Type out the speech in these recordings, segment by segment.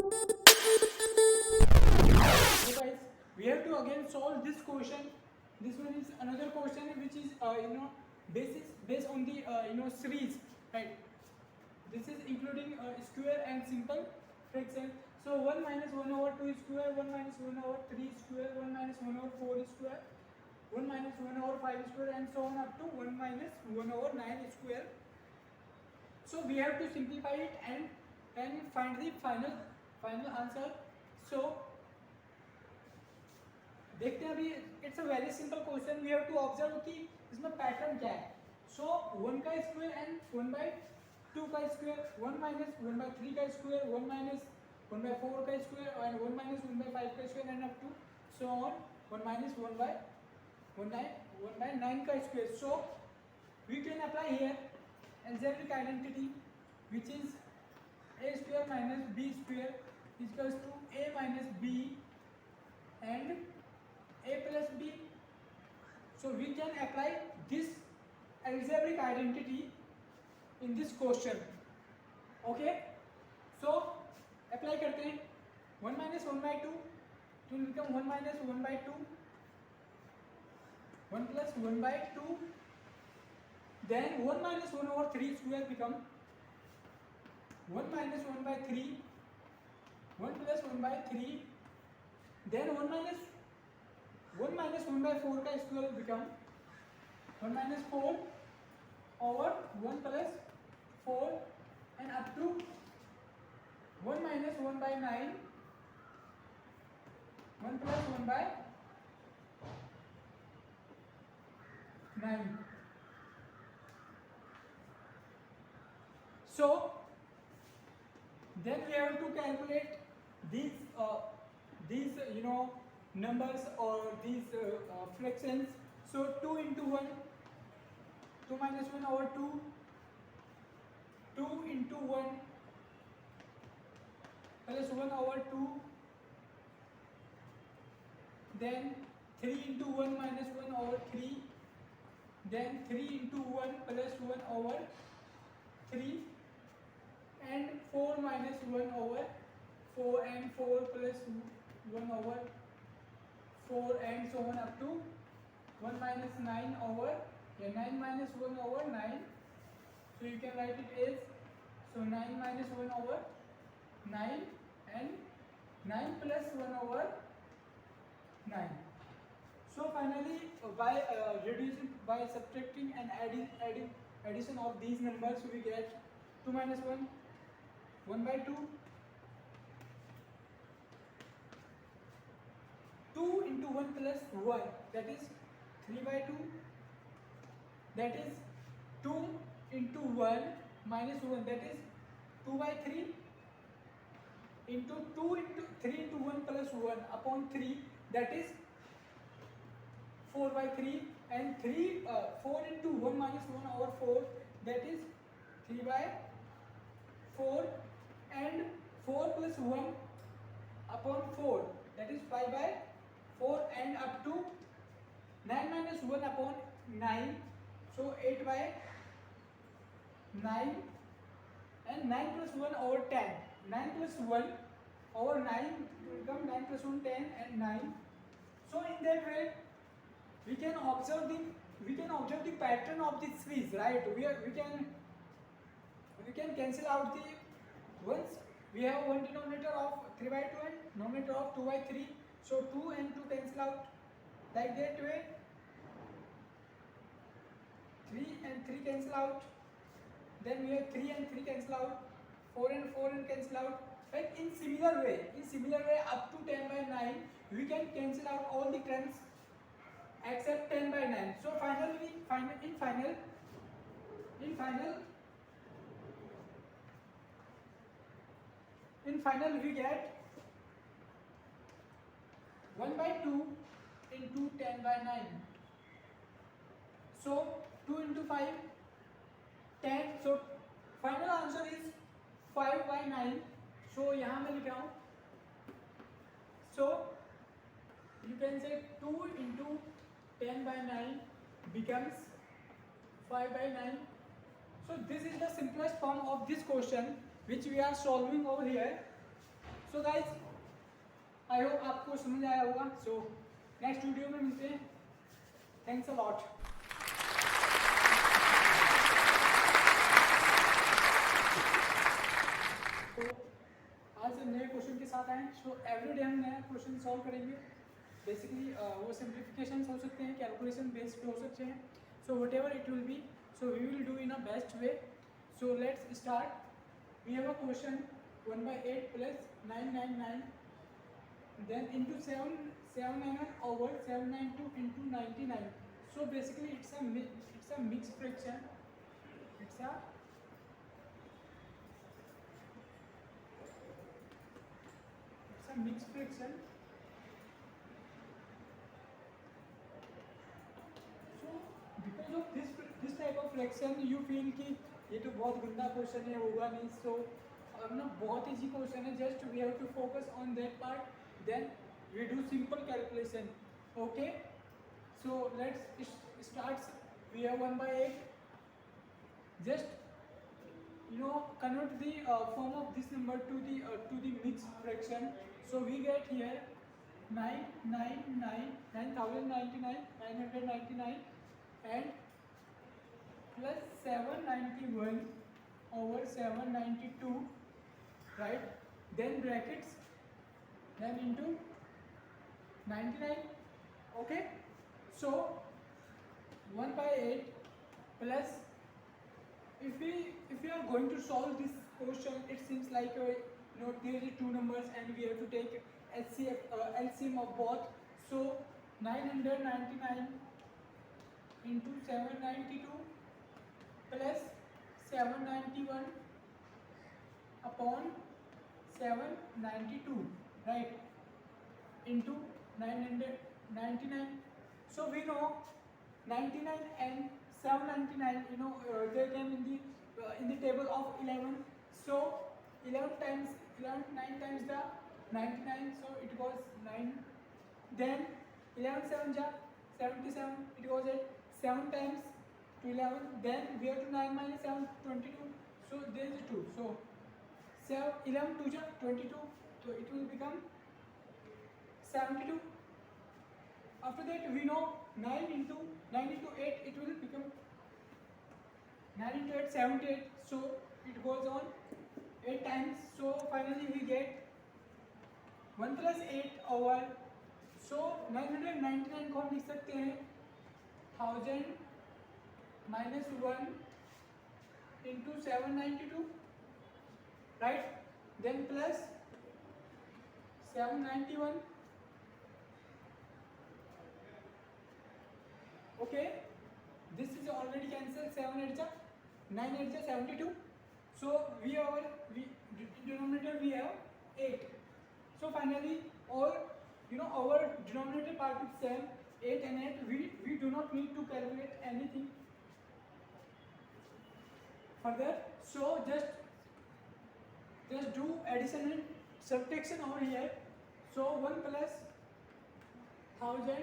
So guys, we have to again solve this question. This one is another question which is based on the series, right? This is including square and simple fraction. So 1 minus 1 over 2 square, 1 minus 1 over 3 square, 1 minus 1 over 4 square, 1 minus 1 over 5 square, and so on up to 1 minus 1 over 9 square. So we have to simplify it and find the final answer. So देखते हैं अभी. It's a very simple question. We have to observe कि इसमें pattern क्या है. सो 1 का square and 1/2 का square, 1 minus 1/3 का स्क्वायर, 1 माइनस 1/4 का स्क्वायर एंड 1 माइनस 1/5 का square and up to so on 1 minus 1/9 का square. So we can apply here algebraic identity which is a square minus b square equals to a minus b and a plus b. So we can apply this algebraic identity in this question. Okay, so apply करते हैं. 1 minus 1/2 to become 1 minus 1/2, 1 plus 1/2, then 1 minus 1 over 3 square become 1 minus 1/3, 1 plus 1/3, then 1 minus 1/4 का square become 1 minus 4 over 1 plus 4 and up to 1 minus 1/9, 1 plus 1/9. So then we have to calculate these numbers or these fractions. So 2 into 1, 2 minus 1 over 2, 2 into 1 plus 1 over 2, then 3 into 1 minus 1 over 3, then 3 into 1 plus 1 over 3, and 4 minus 1 over 4 and 4 plus 1 over 4 and so on up to 1 minus 9 over 9 minus 1 over 9. So you can write it as, so 9 minus 1 over 9 and 9 plus 1 over 9. So finally by subtracting and addition of these numbers we get 2 minus 1, 1/2, 2 into 1 plus 1, that is 3/2, that is 2 into 1 minus 1, that is 2/3, into 2 into 3 into 1 plus 1 upon 3, that is 4/3, and 4 into 1 minus 1 over 4, that is 3/4, and 4 plus 1 upon 4, that is 5/4, and up to 9 minus 1 upon 9, so 8/9, and 9 plus 1 over 10, 9 plus 1 over 9 will become 9 plus 1 10 and 9. So in that way we can observe the pattern of this series, right? We can cancel out the ones. We have one denominator of 3/2 and denominator of 2/3, so 2 and 2 cancel out like that way. 3 and 3 cancel out, then we have 3 and 3 cancel out, 4 and 4 and cancel out. Like in similar way up to 10/9 we can cancel out all the terms except 10/9. So finally in final we get 1/2 into 10/9. So 2 into 5, 10. So final answer is 5/9. So यहाँ मैं लिख रहा हूँ. So you can say 2 into 10/9 becomes 5/9. So this is the simplest form of this question which we are solving over here. So guys I hope आपको समझ आया होगा. So next video में मिलते हैं. Thanks a lot. तो आज नए क्वेश्चन के साथ आए. सो एवरीडे हम नया क्वेश्चन सॉल्व करेंगे. बेसिकली वो सिंप्लीफिकेशन हो सकते हैं, कैलकुलेशन बेस्ड हो सकते हैं. So whatever it will be, so we will do in a best way. So let's start. We have a question 1/8 plus 999 then into 791 over 792 into 99. So basically it's a mixed fraction. It's a mixed fraction. So because of this type of fraction you feel कि ये तो बहुत गंदा question है, होगा नहीं. So बहुत easy question है. Just we have to focus on that part, then we do simple calculation. Okay, so let's start. We have 1/8. Just convert the form of this number to the mixed fraction. So we get here 999 and plus 791 over 792, right? Then brackets, then into 99. Okay, so 1/8 plus, if we are going to solve this question, it seems like there is two numbers and we have to take LCM of both. So 999 into 792 plus 791 upon 792, right, into 999. So we know 99 and 799, they came in the table of 11. So 9 times the 99, so it was 9. Then 11 7 ja 77, it was at 7 times to 11. Then we have to 9 minus 7, 22. So there is 2. So 11 2 ja 22. So it will become 72. After that we know 9 into 8, it will become 9 into 8 78. So it goes on 8 times. So finally we get 1 plus 8 over. So 999 को हम लिख सकते हैं 1000 minus 1 into 792, right? Then plus 791. Okay, this is already cancelled. 7 8 ja 9 8 ja 72. So we denominator we have 8. So finally our denominator part is same, 8 and 8. We do not need to calculate anything further. So just do addition and subtraction over here. So 1 plus 1000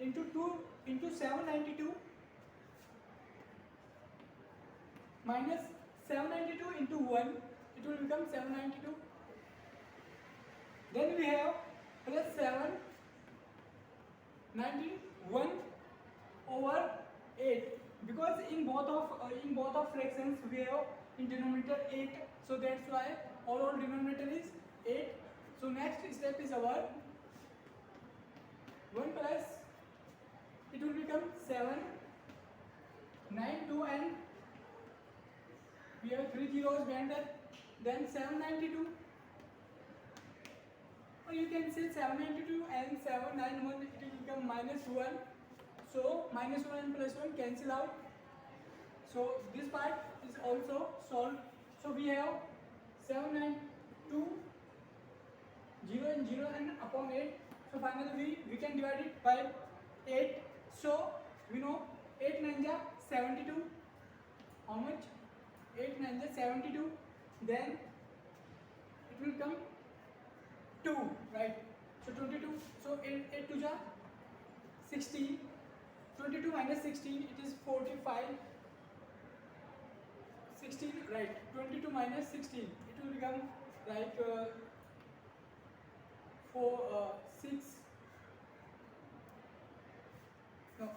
into 2 into 792 minus 792 into 1, it will become 792. Then we have plus 791 over 8, because in both of fractions we have in denominator 8, so that's why all denominator is 8. So next step is our 1 plus, it will become 7 9 2 and we have 3 zeros behind that. Then 792, or you can say 792 and 791, it will become minus 1. So minus 1 and plus 1 cancel out. So this part is also solved. So we have 792 0 and 0 and upon 8. So finally we can divide it by 8. So we know 8 9 ja 72. How much? 8 9 ja 72. Then it will come 2, right? So 22. So 8 2 ja 16. 22 minus 16, it is 45. 16, right? 22 minus 16, it will become like 6. No,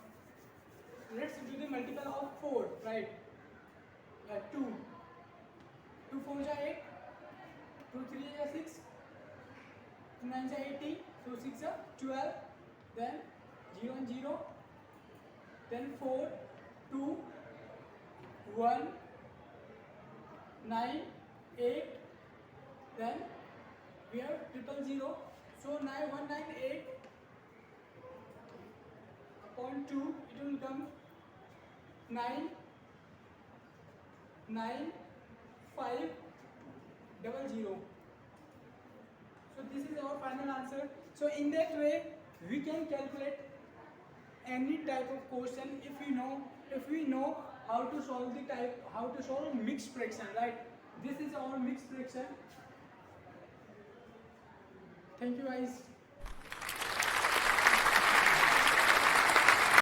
let's do the multiple of 4, right? 2. 2 4 is 8. 2 3 is 6. 2 9 is 18. 2 6 is 12. Then 0 and 0. Then 4 2 1 9 8. Then we have 000. So 9198 upon 2, it will become 9 9 5 00. So this is our final answer. So in that way we can calculate any type of question if we know how to solve mixed fraction, right? This is our mixed fraction. Thank you guys.